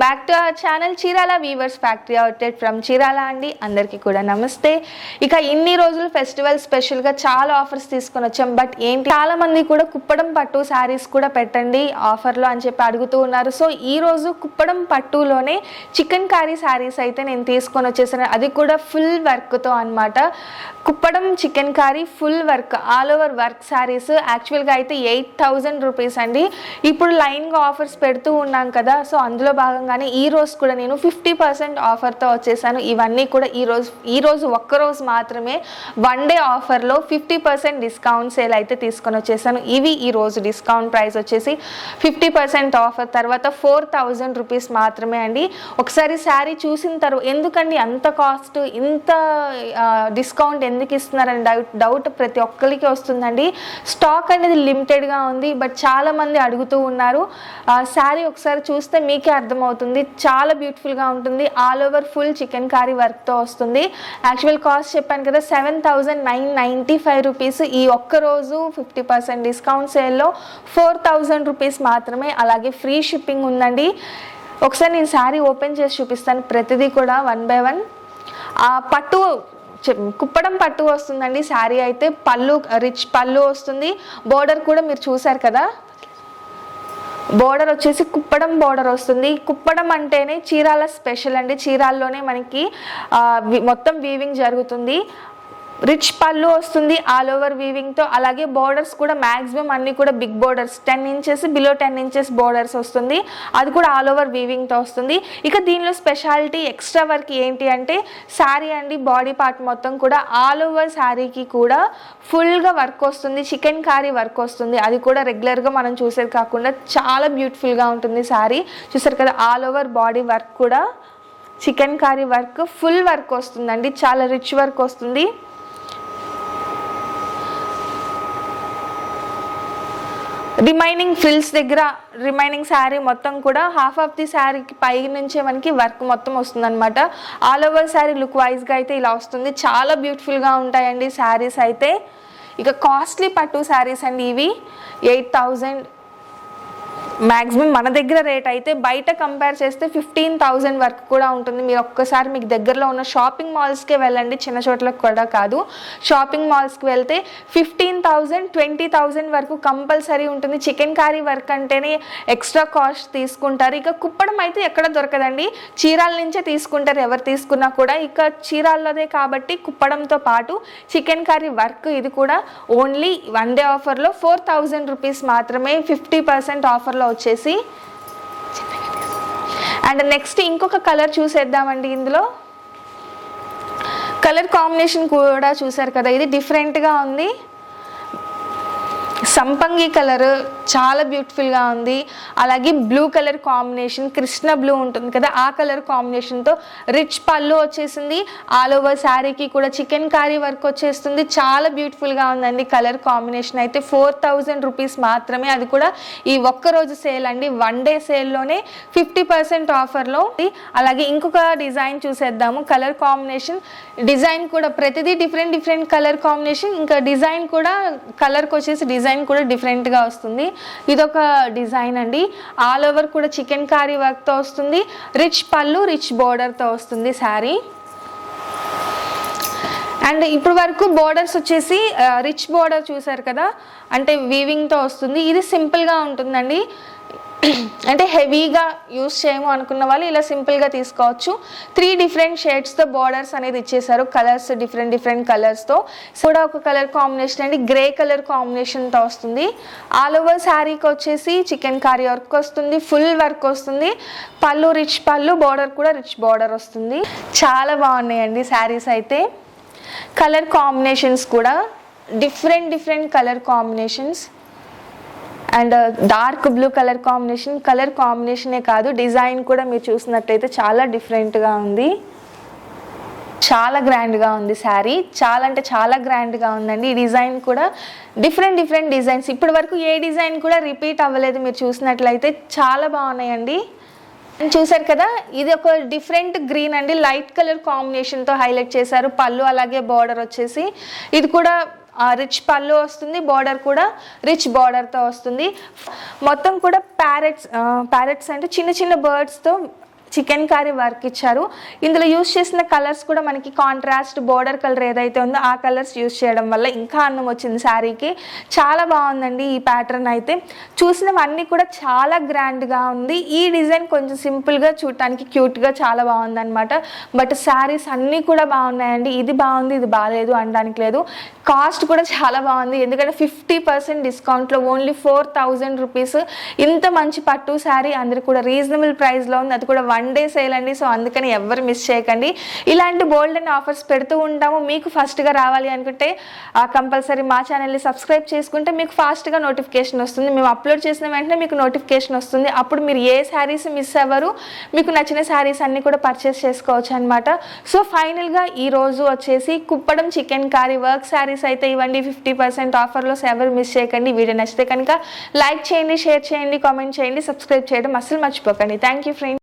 Back to our channel Chirala weavers factory outlet from Chirala అండి. అందరికీ కూడా నమస్తే. ఇక ఇన్ని రోజులు ఫెస్టివల్ స్పెషల్గా చాలా ఆఫర్స్ తీసుకొని వచ్చాం. బట్ ఏంటి, చాలా మంది కూడా కుప్పడం పట్టు శారీస్ కూడా పెట్టండి ఆఫర్లో అని చెప్పి అడుగుతూ ఉన్నారు. సో ఈ రోజు కుప్పడం పట్టులోనే చికెన్ కారీ శారీస్ అయితే నేను తీసుకొని వచ్చేసాను. అది కూడా ఫుల్ వర్క్తో అనమాట. Kuppadam chikankari full work, all over work saris. యాక్చువల్గా అయితే 8,000 రూపీస్ అండి. ఇప్పుడు లైన్గా ఆఫర్స్ పెడుతూ ఉన్నాం కదా, సో అందులో భాగంగానే ఈ రోజు కూడా నేను 50% ఆఫర్తో వచ్చేసాను. ఇవన్నీ కూడా ఈ రోజు ఒక్కరోజు మాత్రమే వన్ డే ఆఫర్లో 50% డిస్కౌంట్ సేల్ అయితే తీసుకొని వచ్చేసాను. ఇవి ఈ రోజు డిస్కౌంట్ ప్రైస్ వచ్చేసి 50% ఆఫర్ తర్వాత 4,000 రూపీస్ మాత్రమే అండి. ఒకసారి శారీ చూసిన తర్వాత ఎందుకండి అంత కాస్ట్, ఇంత డిస్కౌంట్ ఎందుకు ఇస్తున్నారని డౌట్ ప్రతి ఒక్కరికి వస్తుందండి. స్టాక్ అనేది లిమిటెడ్గా ఉంది, బట్ చాలా మంది అడుగుతూ ఉన్నారు. శారీ ఒకసారి చూస్తే మీకే అర్థమవుతుంది, చాలా బ్యూటిఫుల్గా ఉంటుంది. All over full chikankari వర్క్తో వస్తుంది. యాక్చువల్ కాస్ట్ చెప్పాను కదా 7,995 రూపీస్. ఈ ఒక్కరోజు 50% డిస్కౌంట్ సేల్లో 4,000 రూపీస్ మాత్రమే. అలాగే ఫ్రీ షిప్పింగ్ ఉందండి. ఒకసారి నేను శారీ ఓపెన్ చేసి చూపిస్తాను ప్రతిదీ కూడా వన్ బై వన్. పట్టు కుప్పడం పట్టు వస్తుందండి శారీ అయితే. పళ్ళు రిచ్ పళ్ళు వస్తుంది. బోర్డర్ కూడా మీరు చూసారు కదా, బోర్డర్ వచ్చేసి కుప్పడం బోర్డర్ వస్తుంది. కుప్పడం అంటేనే చీరాల స్పెషల్ అండి. చీరాల్లోనే మనకి మొత్తం వీవింగ్ జరుగుతుంది. రిచ్ పళ్ళు వస్తుంది ఆల్ ఓవర్ వీవింగ్తో. అలాగే బోర్డర్స్ కూడా మ్యాక్సిమం అన్నీ కూడా big borders, 10 inches below 10 inches borders వస్తుంది. అది కూడా ఆల్ ఓవర్ వీవింగ్తో వస్తుంది. ఇక దీనిలో స్పెషాలిటీ ఎక్స్ట్రా వర్క్ ఏంటి అంటే శారీ అండి, బాడీ పార్ట్ మొత్తం కూడా ఆల్ ఓవర్ శారీకి కూడా ఫుల్గా వర్క్ వస్తుంది. చికెన్ కారీ వర్క్ వస్తుంది. అది కూడా రెగ్యులర్గా మనం చూసేది కాకుండా చాలా బ్యూటిఫుల్గా ఉంటుంది శారీ. చూసారు కదా, ఆల్ ఓవర్ బాడీ వర్క్ కూడా chikankari work full work వస్తుందండి. చాలా రిచ్ వర్క్ వస్తుంది. రిమైనింగ్ ఫ్రిల్స్ దగ్గర రిమైనింగ్ శారీ మొత్తం కూడా హాఫ్ ఆఫ్ ది శారీకి పై నుంచే మనకి వర్క్ మొత్తం వస్తుంది అనమాట. ఆల్ ఓవర్ శారీ లుక్ వైజ్గా అయితే ఇలా వస్తుంది. చాలా బ్యూటిఫుల్గా ఉంటాయండి శారీస్ అయితే. ఇక కాస్ట్లీ పట్టు శారీస్ అండి ఇవి. 8,000 మ్యాక్సిమం మన దగ్గర రేట్ అయితే బయట కంపేర్ చేస్తే 15,000 వరకు కూడా ఉంటుంది. మీరు ఒక్కసారి మీకు దగ్గరలో ఉన్న షాపింగ్ మాల్స్కే వెళ్ళండి, చిన్న చోట్లకు కూడా కాదు. షాపింగ్ మాల్స్కి వెళ్తే 15,000, 20,000 వరకు కంపల్సరీ ఉంటుంది. చికెన్ కారీ వర్క్ అంటేనే ఎక్స్ట్రా కాస్ట్ తీసుకుంటారు. ఇక కుప్పడం అయితే ఎక్కడ దొరకదండి, చీరాల నుంచే తీసుకుంటారు ఎవరు తీసుకున్నా కూడా. ఇక చీరాల్లోదే కాబట్టి కుప్పడంతో పాటు చికెన్ కారీ వర్క్ ఇది కూడా ఓన్లీ వన్ డే ఆఫర్లో 4,000 రూపీస్ మాత్రమే. 50% ఆఫర్లో వచ్చేసి. అండ్ నెక్స్ట్ ఇంకొక కలర్ చూసేద్దామండి. ఇందులో కలర్ కాంబినేషన్ కూడా చూసారు కదా, ఇది డిఫరెంట్గా ఉంది. సంపంగి కలర్ చాలా బ్యూటిఫుల్గా ఉంది. అలాగే blue colour combination, Krishna blue ఉంటుంది కదా, ఆ కలర్ కాంబినేషన్తో రిచ్ పళ్ళు వచ్చేసింది. ఆల్ ఓవర్ శారీకి కూడా చికెన్ కారీ వర్క్ వచ్చేస్తుంది. చాలా బ్యూటిఫుల్గా ఉందండి కలర్ కాంబినేషన్ అయితే. 4,000 రూపీస్ మాత్రమే. అది కూడా ఈ ఒక్కరోజు సేల్ అండి, వన్ డే సేల్లోనే 50% ఆఫర్లో. అలాగే ఇంకొక డిజైన్ చూసేద్దాము. కలర్ కాంబినేషన్ డిజైన్ కూడా ప్రతిదీ డిఫరెంట్ కలర్ కాంబినేషన్. ఇంకా డిజైన్ కూడా కలర్కి వచ్చేసి డిజైన్ కూడా డిఫరెంట్గా వస్తుంది. ఇదొక డిజైన్ అండి. ఆల్ ఓవర్ కూడా చికెన్ కారీ వర్క్తో వస్తుంది. రిచ్ పళ్ళు, రిచ్ బోర్డర్తో వస్తుంది శారీ. అండ్ ఇప్పుడు వరకు బోర్డర్స్ వచ్చేసి రిచ్ బోర్డర్ చూసారు కదా, అంటే వీవింగ్తో వస్తుంది. ఇది సింపుల్గా ఉంటుందండి, అంటే హెవీగా యూస్ చేయము అనుకున్న వాళ్ళు ఇలా సింపుల్గా తీసుకోవచ్చు. 3 డిఫరెంట్ షేడ్స్తో బార్డర్స్ అనేది ఇచ్చేసారు. కలర్స్ డిఫరెంట్ కలర్స్తో. కూడా ఒక కలర్ కాంబినేషన్ అండి, గ్రే కలర్ కాంబినేషన్తో వస్తుంది. ఆల్ ఓవర్ శారీకి వచ్చేసి చికెన్ కారీ వర్క్ వస్తుంది, ఫుల్ వర్క్ వస్తుంది. పళ్ళు రిచ్ పళ్ళు, బార్డర్ కూడా రిచ్ బార్డర్ వస్తుంది. చాలా బాగున్నాయండి శారీస్ అయితే. కలర్ కాంబినేషన్స్ కూడా different colour combinations. And dark blue colour కాంబినేషనే కాదు, డిజైన్ కూడా మీరు చూసినట్లయితే చాలా డిఫరెంట్గా ఉంది. చాలా గ్రాండ్గా ఉంది శారీ. చాలా అంటే చాలా గ్రాండ్గా ఉందండి. ఈ డిజైన్ కూడా డిఫరెంట్ డిజైన్స్. ఇప్పటి వరకు ఏ డిజైన్ కూడా రిపీట్ అవ్వలేదు. మీరు చూసినట్లయితే చాలా బాగున్నాయండి. చూసారు కదా, ఇది ఒక డిఫరెంట్ గ్రీన్ అండి, లైట్ కలర్ కాంబినేషన్తో హైలైట్ చేశారు. పళ్ళు అలాగే బార్డర్ వచ్చేసి ఇది కూడా రిచ్ పళ్ళు వస్తుంది, బార్డర్ కూడా రిచ్ బార్డర్తో వస్తుంది. మొత్తం కూడా ప్యారెట్స్ అంటే చిన్న చిన్న బర్డ్స్తో చికెన్ కర్రీ వర్క్ ఇచ్చారు. ఇందులో యూస్ చేసిన కలర్స్ కూడా మనకి కాంట్రాస్ట్ బోర్డర్ కలర్ ఏదైతే ఉందో ఆ కలర్స్ యూస్ చేయడం వల్ల ఇంకా అందం వచ్చింది శారీకి. చాలా బాగుందండి ఈ ప్యాటర్న్ అయితే. చూసినవన్నీ కూడా చాలా గ్రాండ్గా ఉంది. ఈ డిజైన్ కొంచెం సింపుల్గా చూడటానికి క్యూట్గా చాలా బాగుంది అనమాట. బట్ శారీస్ అన్నీ కూడా బాగున్నాయండి. ఇది బాగుంది ఇది బాగాలేదు అనడానికి లేదు. కాస్ట్ కూడా చాలా బాగుంది, ఎందుకంటే 50% డిస్కౌంట్లో ఓన్లీ 4000 రూపీస్ ఇంత మంచి పట్టు శారీ అందరికి కూడా రీజనబుల్ ప్రైస్లో ఉంది. అది కూడా 1 డే సేల్ అండి. సో అందుకని ఎవరు మిస్ చేయకండి. ఇలాంటి బోల్డెన్ ఆఫర్స్ పెడుతూ ఉంటాము. మీకు ఫస్ట్గా రావాలి అనుకుంటే కంపల్సరీ మా ఛానల్ని సబ్స్క్రైబ్ చేసుకుంటే మీకు ఫాస్ట్గా నోటిఫికేషన్ వస్తుంది. మేము అప్లోడ్ చేసిన వెంటనే మీకు నోటిఫికేషన్ వస్తుంది. అప్పుడు మీరు ఏ శారీస్ మిస్ అవ్వరు, మీకు నచ్చిన శారీస్ అన్నీ కూడా పర్చేస్ చేసుకోవచ్చు అనమాట. సో ఫైనల్గా ఈరోజు వచ్చేసి Kuppadam chicken curry work saris అయితే ఇవ్వండి 50% ఆఫర్లో. ఎవరు మిస్ చేయకండి. వీడియో నచ్చితే కనుక లైక్ చేయండి, షేర్ చేయండి, కామెంట్ చేయండి, సబ్స్క్రైబ్ చేయడం అస్సలు మర్చిపోకండి. Thank you friends.